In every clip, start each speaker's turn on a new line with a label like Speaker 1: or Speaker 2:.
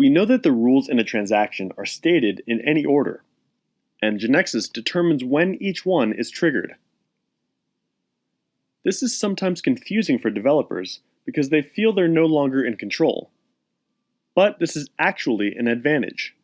Speaker 1: We know that the rules in a transaction are stated in any order, and GeneXus determines when each one is triggered. This is sometimes confusing for developers because they feel they're no longer in control. But this is actually an advantage.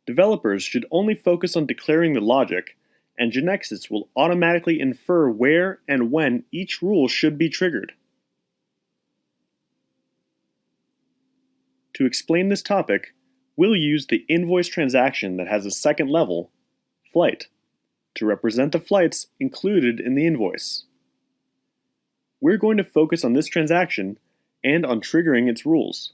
Speaker 1: Developers should only focus on declaring the logic, and GeneXus will automatically infer where and when each rule should be triggered. To explain this topic, we'll use the invoice transaction that has a second level, flight, to represent the flights included in the invoice. We're going to focus on this transaction and on triggering its rules.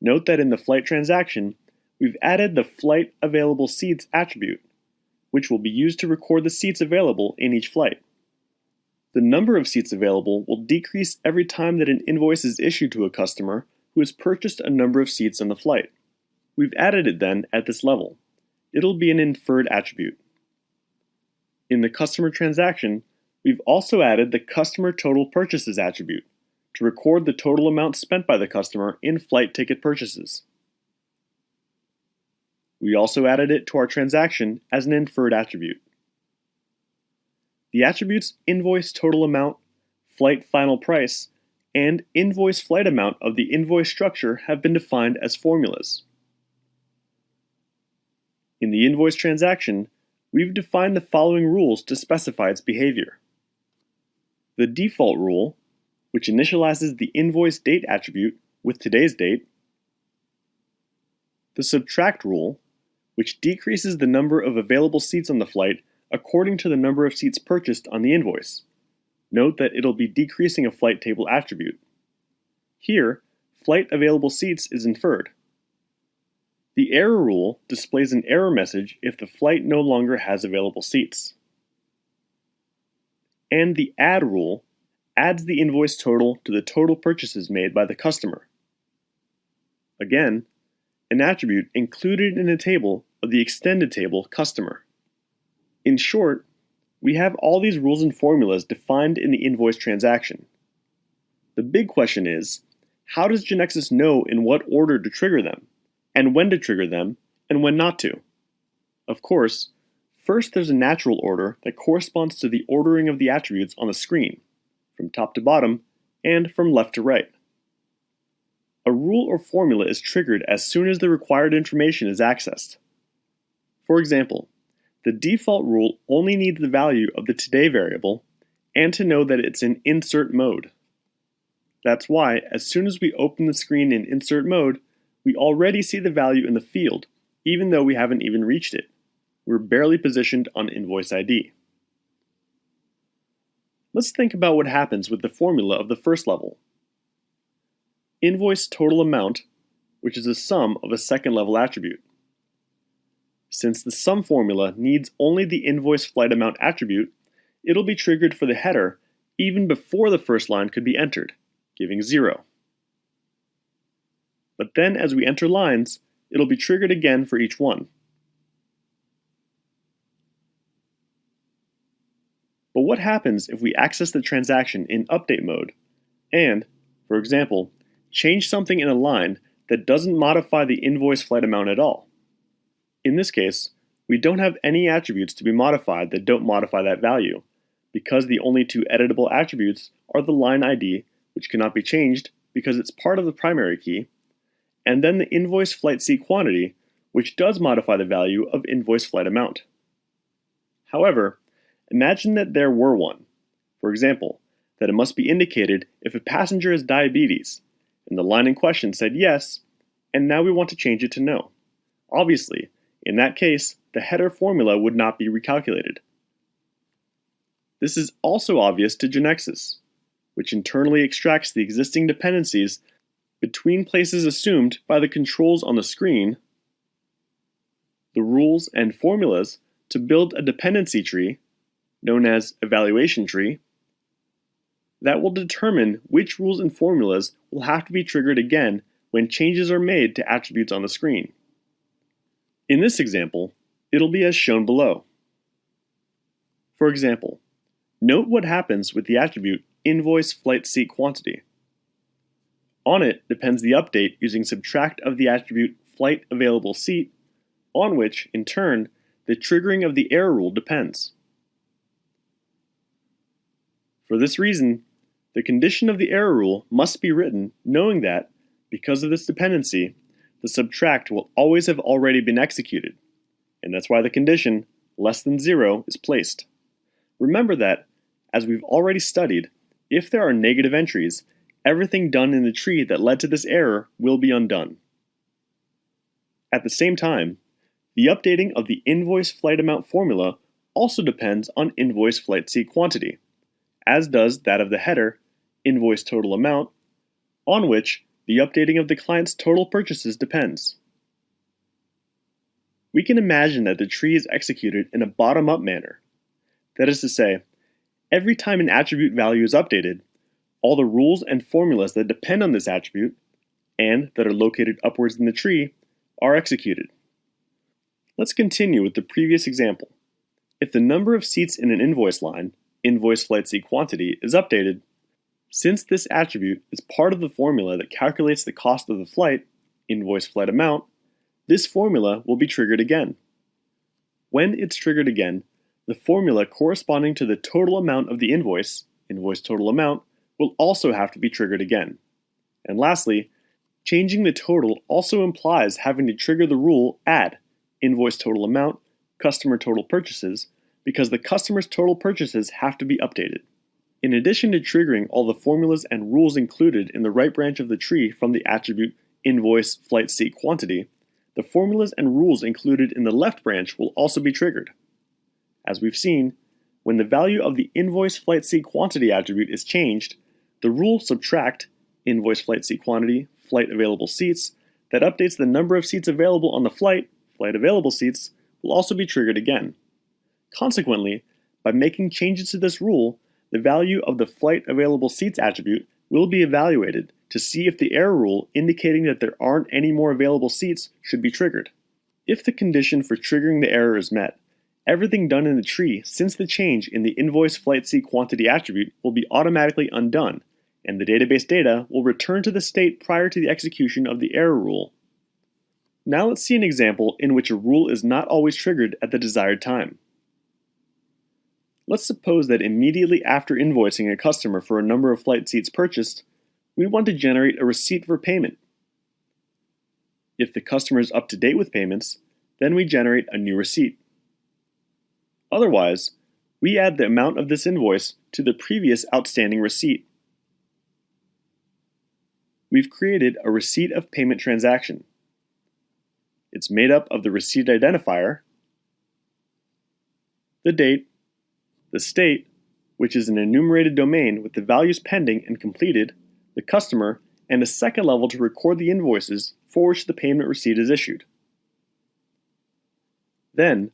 Speaker 1: Note that in the flight transaction, we've added the flight available seats attribute, which will be used to record the seats available in each flight. The number of seats available will decrease every time that an invoice is issued to a customer who has purchased a number of seats on the flight. We've added it then at this level. It'll be an inferred attribute. In the customer transaction, we've also added the customer total purchases attribute to record the total amount spent by the customer in flight ticket purchases. We also added it to our transaction as an inferred attribute. The attributes invoice total amount, flight final price, and invoice flight amount of the invoice structure have been defined as formulas. In the invoice transaction, we've defined the following rules to specify its behavior. The default rule, which initializes the invoice date attribute with today's date. The subtract rule, which decreases the number of available seats on the flight according to the number of seats purchased on the invoice. Note that it'll be decreasing a flight table attribute. Here, flight available seats is inferred. The error rule displays an error message if the flight no longer has available seats. And the add rule adds the invoice total to the total purchases made by the customer. Again, an attribute included in a table of the extended table customer. In short, we have all these rules and formulas defined in the invoice transaction. The big question is, how does GeneXus know in what order to trigger them, and when to trigger them, and when not to? Of course, first there's a natural order that corresponds to the ordering of the attributes on the screen, from top to bottom, and from left to right. A rule or formula is triggered as soon as the required information is accessed. For example, the default rule only needs the value of the today variable and to know that it's in insert mode. That's why, as soon as we open the screen in insert mode, we already see the value in the field, even though we haven't even reached it. We're barely positioned on invoice ID. Let's think about what happens with the formula of the first level. Invoice total amount, which is a sum of a second level attribute. Since the sum formula needs only the invoice flight amount attribute, it'll be triggered for the header even before the first line could be entered, giving 0. But then as we enter lines, it'll be triggered again for each one. But what happens if we access the transaction in update mode and, for example, change something in a line that doesn't modify the invoice flight amount at all? In this case, we don't have any attributes to be modified that don't modify that value, because the only two editable attributes are the line ID, which cannot be changed because it's part of the primary key, and then the invoice flight seat quantity, which does modify the value of invoice flight amount. However, imagine that there were one. For example, that it must be indicated if a passenger has diabetes, and the line in question said yes, and now we want to change it to no. Obviously, in that case, the header formula would not be recalculated. This is also obvious to GeneXus, which internally extracts the existing dependencies between places assumed by the controls on the screen, the rules and formulas to build a dependency tree, known as evaluation tree, that will determine which rules and formulas will have to be triggered again when changes are made to attributes on the screen. In this example, it'll be as shown below. For example, note what happens with the attribute invoice flight seat quantity. On it depends the update using subtract of the attribute flight available seat, on which, in turn, the triggering of the error rule depends. For this reason, the condition of the error rule must be written knowing that, because of this dependency, the subtract will always have already been executed, and that's why the condition less than 0 is placed. Remember that, as we've already studied, if there are negative entries, everything done in the tree that led to this error will be undone. At the same time, the updating of the invoice flight amount formula also depends on invoice flight seat quantity, as does that of the header, invoice total amount, on which the updating of the client's total purchases depends. We can imagine that the tree is executed in a bottom-up manner. That is to say, every time an attribute value is updated, all the rules and formulas that depend on this attribute, and that are located upwards in the tree, are executed. Let's continue with the previous example. If the number of seats in an invoice line, invoice flight seat quantity, is updated, since this attribute is part of the formula that calculates the cost of the flight, invoice flight amount, this formula will be triggered again. When it's triggered again, the formula corresponding to the total amount of the invoice, invoice total amount, will also have to be triggered again. And lastly, changing the total also implies having to trigger the rule add invoice total amount, customer total purchases, because the customer's total purchases have to be updated. In addition to triggering all the formulas and rules included in the right branch of the tree from the attribute invoice flight seat quantity, the formulas and rules included in the left branch will also be triggered. As we've seen, when the value of the invoice flight seat quantity attribute is changed, the rule subtract invoice flight seat quantity, flight available seats, that updates the number of seats available on the flight, flight available seats, will also be triggered again. Consequently, by making changes to this rule, the value of the flight available seats attribute will be evaluated to see if the error rule indicating that there aren't any more available seats should be triggered. If the condition for triggering the error is met, everything done in the tree since the change in the invoice flight seat quantity attribute will be automatically undone, and the database data will return to the state prior to the execution of the error rule. Now let's see an example in which a rule is not always triggered at the desired time. Let's suppose that immediately after invoicing a customer for a number of flight seats purchased, we want to generate a receipt for payment. If the customer is up to date with payments, then we generate a new receipt. Otherwise, we add the amount of this invoice to the previous outstanding receipt. We've created a receipt of payment transaction. It's made up of the receipt identifier, the date, the state, which is an enumerated domain with the values pending and completed, the customer, and a second level to record the invoices for which the payment receipt is issued. Then,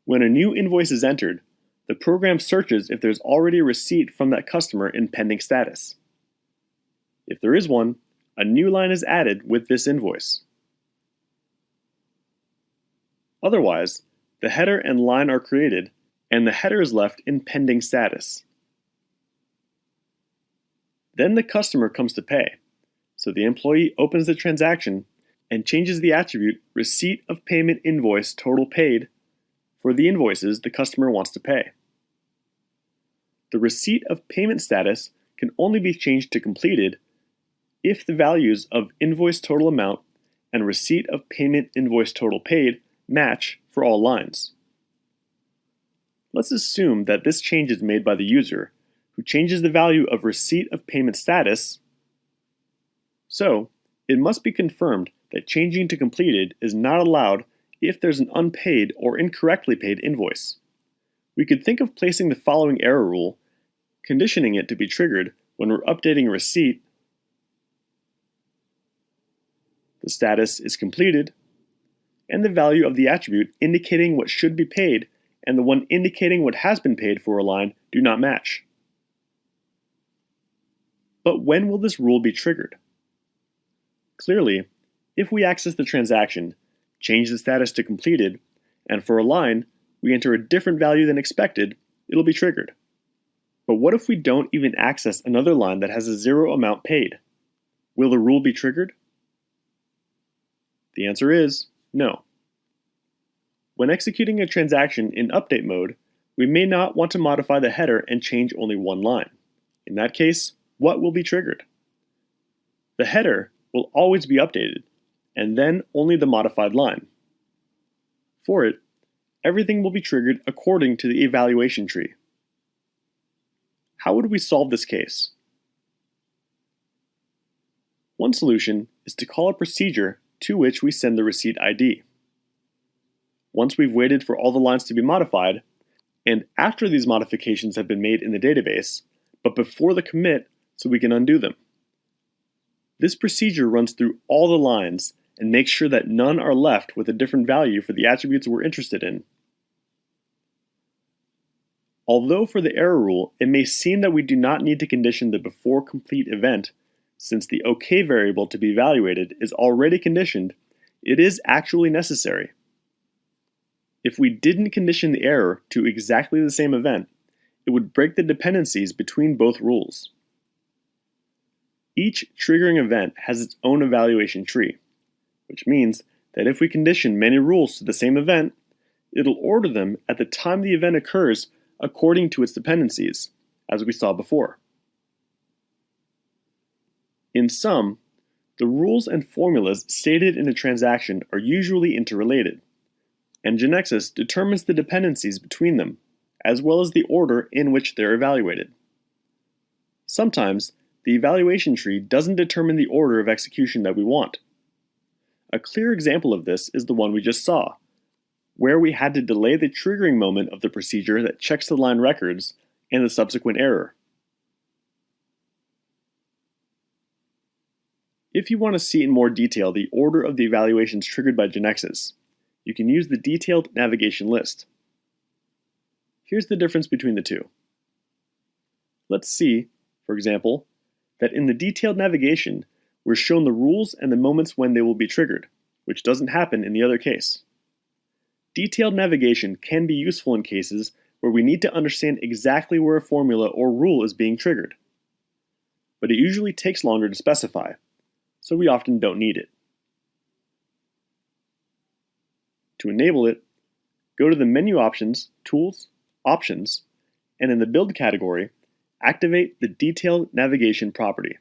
Speaker 1: when a new invoice is entered, the program searches if there's already a receipt from that customer in pending status. If there is one, a new line is added with this invoice. Otherwise, the header and line are created, and the header is left in pending status. Then the customer comes to pay, so the employee opens the transaction and changes the attribute receipt of payment invoice total paid for the invoices the customer wants to pay. The receipt of payment status can only be changed to completed if the values of invoice total amount and receipt of payment invoice total paid match for all lines. Let's assume that this change is made by the user, who changes the value of receipt of payment status. So, it must be confirmed that changing to completed is not allowed if there's an unpaid or incorrectly paid invoice. We could think of placing the following error rule, conditioning it to be triggered when we're updating a receipt. The status is completed, and the value of the attribute indicating what should be paid and the one indicating what has been paid for a line do not match. But when will this rule be triggered? Clearly, if we access the transaction, change the status to completed, and for a line, we enter a different value than expected, it'll be triggered. But what if we don't even access another line that has a 0 amount paid? Will the rule be triggered? The answer is no. When executing a transaction in update mode, we may not want to modify the header and change only one line. In that case, what will be triggered? The header will always be updated, and then only the modified line. For it, everything will be triggered according to the evaluation tree. How would we solve this case? One solution is to call a procedure to which we send the receipt ID. Once we've waited for all the lines to be modified, and after these modifications have been made in the database, but before the commit so we can undo them. This procedure runs through all the lines and makes sure that none are left with a different value for the attributes we're interested in. Although for the error rule, it may seem that we do not need to condition the before complete event, since the OK variable to be evaluated is already conditioned, it is actually necessary. If we didn't condition the error to exactly the same event, it would break the dependencies between both rules. Each triggering event has its own evaluation tree, which means that if we condition many rules to the same event, it'll order them at the time the event occurs according to its dependencies, as we saw before. In sum, the rules and formulas stated in a transaction are usually interrelated, and GeneXus determines the dependencies between them, as well as the order in which they're evaluated. Sometimes, the evaluation tree doesn't determine the order of execution that we want. A clear example of this is the one we just saw, where we had to delay the triggering moment of the procedure that checks the line records and the subsequent error. If you want to see in more detail the order of the evaluations triggered by GeneXus, you can use the detailed navigation list. Here's the difference between the two. Let's see, for example, that in the detailed navigation, we're shown the rules and the moments when they will be triggered, which doesn't happen in the other case. Detailed navigation can be useful in cases where we need to understand exactly where a formula or rule is being triggered. But it usually takes longer to specify, so we often don't need it. To enable it, go to the menu options, Tools, Options, and in the Build category, activate the Detailed Navigation property.